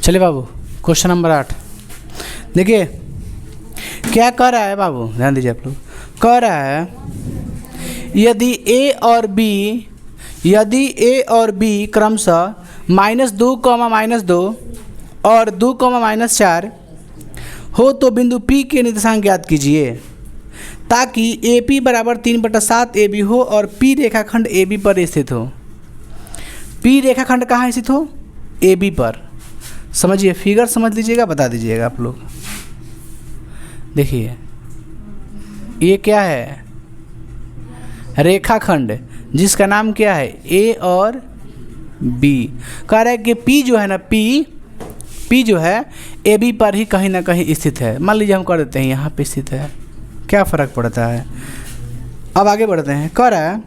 चलिए बाबू, question number 8 देखिए क्या कह रहा है बाबू, ध्यान दीजिए आप लोग। कह रहा है यदि ए और बी क्रमशः -2, और 2, -4 हो तो बिंदु P के निर्देशांक ज्ञात कीजिए ताकि AP बराबर 3/7 AB हो और P रेखाखंड AB पर स्थित हो। P रेखाखंड कहाँ स्थित हो? AB पर। समझिए, फिगर समझ लीजिएगा, बता दीजिएगा आप लोग। देखिए ये क्या है? रेखाखंड जिसका नाम क्या है? A और B। कह रहा है कि P जो है ना, P जो है AB पर ही कहीं ना कहीं स्थित है। मान लीजिए हम कर देते हैं यहाँ पे स्थित है, क्या फ़र्क पड़ता है। अब आगे बढ़ते हैं। कह रहा है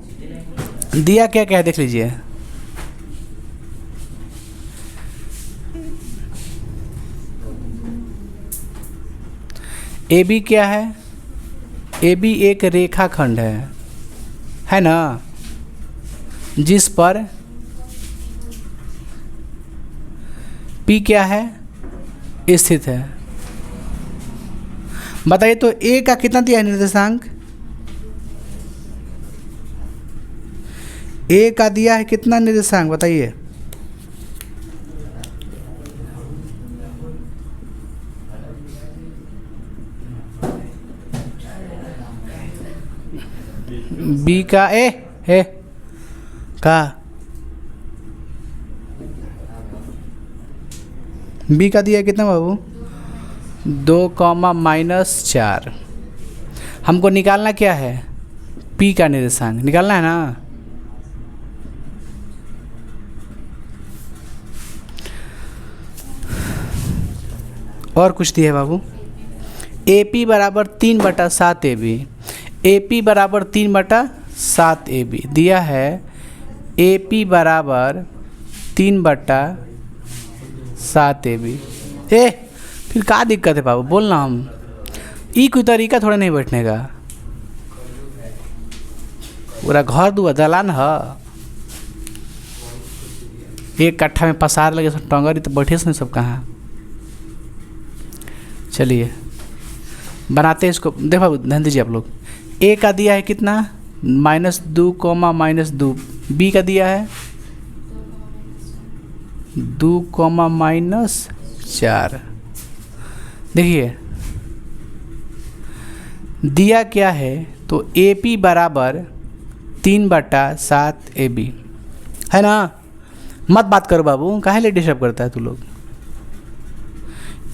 दिया क्या क्या है देख लीजिए। AB क्या है? AB एक रेखाखंड है ना, जिस पर P क्या है? स्थित है। बताइए तो A का कितना दिया है निर्देशांक? A का दिया है कितना निर्देशांक बताइए? B का B का दिया है कितना बाबू? 2, -4। हमको निकालना क्या है? P का निर्देशांक निकालना है ना। और कुछ दिया है बाबू? AP बराबर 3/7 AB। AP बराबर 3/7 AB दिया है। AP बराबर 3/7 AB। फिर क्या दिक्कत है बाबू, बोलना। हम ई कोई तरीका थोड़ा नहीं बैठने का। पूरा घर दुआ दलान है, एक कट्ठा में पसार लगे सब टंगरी तो बैठे से नहीं सब कहाँ। चलिए बनाते हैं इसको। देखो बाबू ध्यान दीजिए आप लोग। A का दिया है कितना? -2, -2। B का दिया है 2, -4। देखिए दिया क्या है तो AP बराबर 3/7 AB है ना। मत बात करो बाबू, काहे ले डिस्टर्ब करता है तू लोग।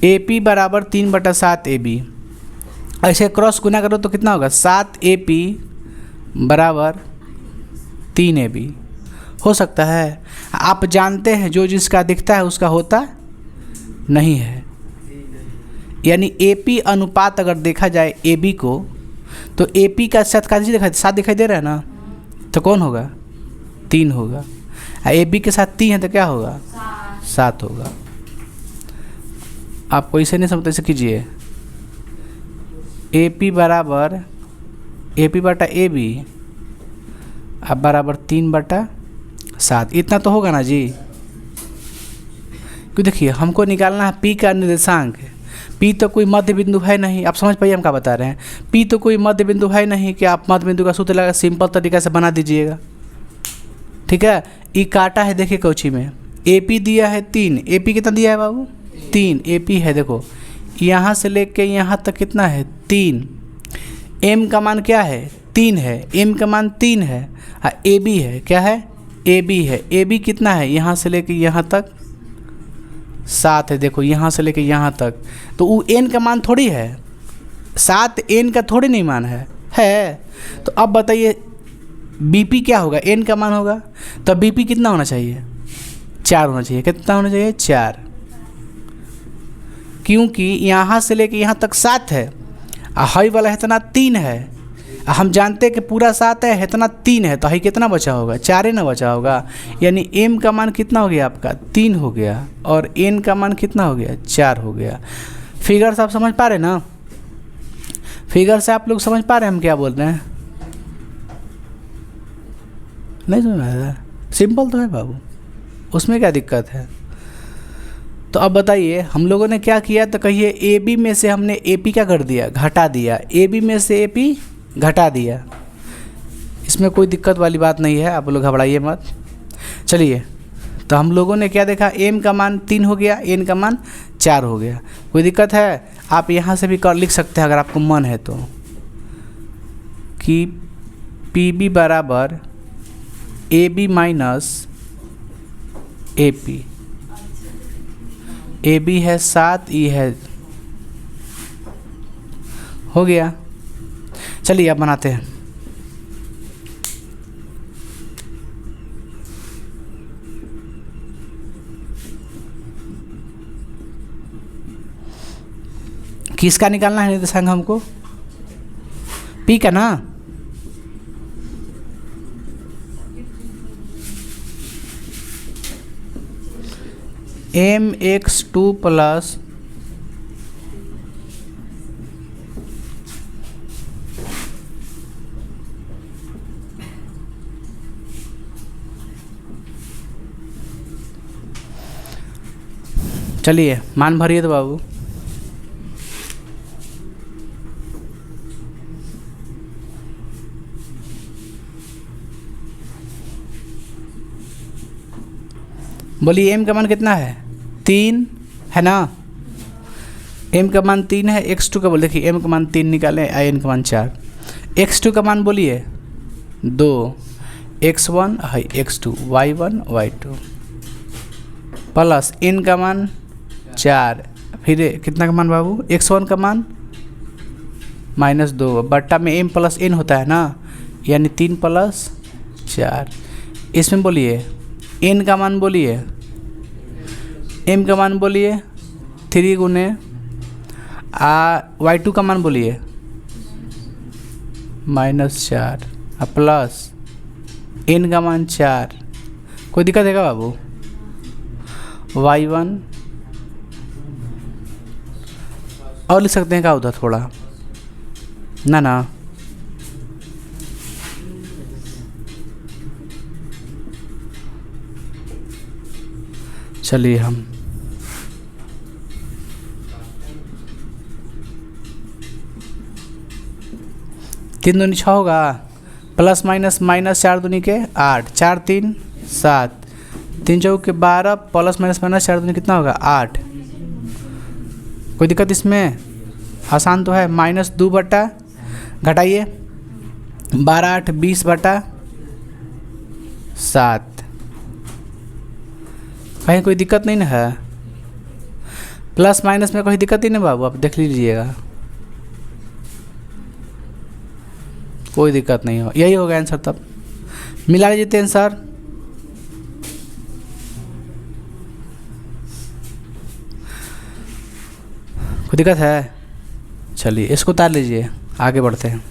AP बराबर 3/7 AB। ऐसे क्रॉस गुना करो तो कितना होगा? 7 AP बराबर 3 AB हो सकता है। आप जानते हैं जो जिसका दिखता है उसका होता नहीं है। यानी AP अनुपात अगर देखा जाए AB को, तो AP का 7 दिखाई दे रहा है ना, तो कौन होगा? 3 होगा। AB के साथ 3 है तो क्या होगा? 7 होगा। आपको इसे नहीं समझते, इसे कीजिए। AP बराबर AB अब बराबर 3/7, इतना तो होगा ना जी। क्यों देखिए हमको निकालना है P का निर्देशांक। P तो कोई मध्य बिंदु है नहीं। आप समझ पाइए हम क्या बता रहे हैं। P तो कोई मध्य बिंदु है नहीं कि आप मध्य बिंदु का सूत्र लगा सिंपल तरीका से बना दीजिएगा। ठीक है, ई काटा है देखिए कौची में। AP दिया है 3। AP कितना दिया है बाबू? 3 AP है। देखो यहाँ से लेके यहाँ तक कितना है? 3। M का मान क्या है? 3 है। M का मान 3 है। AB है, क्या है? AB है। AB कितना है? यहाँ से लेके यहाँ तक 7 है। देखो यहाँ से लेके यहाँ तक, तो वो N का मान थोड़ी है। 7 N का थोड़ी नहीं मान है। तो अब बताइए BP क्या होगा? N का मान होगा, तो BP कितना होना चाहिए? 4 होना चाहिए। कितना होना चाहिए? 4। क्योंकि यहाँ से लेके यहाँ तक 7 है, हाई वाला इतना 3 है। हम जानते हैं कि पूरा 7 है, इतना 3 है, तो हाई कितना बचा होगा? 4 ना बचा होगा। यानी M का मान कितना हो गया आपका? 3 हो गया, और N का मान कितना हो गया? 4 हो गया। फिगर से आप समझ पा रहे ना? फिगर से आप लोग समझ पा रहे हैं हम क्या बोल रहे हैं? नहीं समझ रहा? सिंपल तो है बाबू, उसमें क्या दिक्कत है। तो अब बताइए हम लोगों ने क्या किया, तो कहिए ए बी में से हमने ए पी क्या कर दिया, घटा दिया। ए बी में से ए पी घटा दिया, इसमें कोई दिक्कत वाली बात नहीं है, आप लोग घबराइए मत। चलिए, तो हम लोगों ने क्या देखा, एम का मान 3 हो गया, एन का मान 4 हो गया। कोई दिक्कत है? आप यहाँ से भी कर लिख सकते हैं अगर आपको मन है तो, कि पी बी बराबर A B minus A P. A B है 7, ई है, हो गया। चलिए अब बनाते हैं। किसका निकालना है निर्देशांक हमको? पी का ना। mx2 प्लस चलिए मान भरिए तो बाबू। बोलिए m का मान कितना है? 3 है ना। m का मान 3 है। x2 का बोल, देखिए m का मान 3 निकालें, n का मान 4। x2 का मान बोलिए 2, x1 है x2, y1 y2 plus n का मान 4, फिर कितना का मान बाबू? x1 का मान -2 बट्टा में m प्लस n होता है ना, यानी 3 प्लस 4। इसमें बोलिए n का मान बोलिए, m का मान बोलिए 3 गुने y2 का मान बोलिए -4 प्लस n का मान 4। कोई दिक्कत है क्या बाबू? y1 और लिख सकते हैं क्या उधर थोड़ा ना ना। चलिए हम तीन दूनी 6 होगा, प्लस माइनस -4 दूनी के 8, 4 3 7, 3 चौके 12 प्लस माइनस 4 दूनी कितना होगा? 8। कोई दिक्कत इसमें? आसान तो है। -2 बटा घटाइए 12 8 20 बटा 7। कहीं कोई दिक्कत नहीं ना है? प्लस माइनस में कोई दिक्कत ही नहीं बाबू, आप देख लीजिएगा, कोई दिक्कत नहीं हो। यही होगा आंसर। तब मिला लीजिए आंसर। कोई दिक्कत है? चलिए इसको उतार लीजिए, आगे बढ़ते हैं।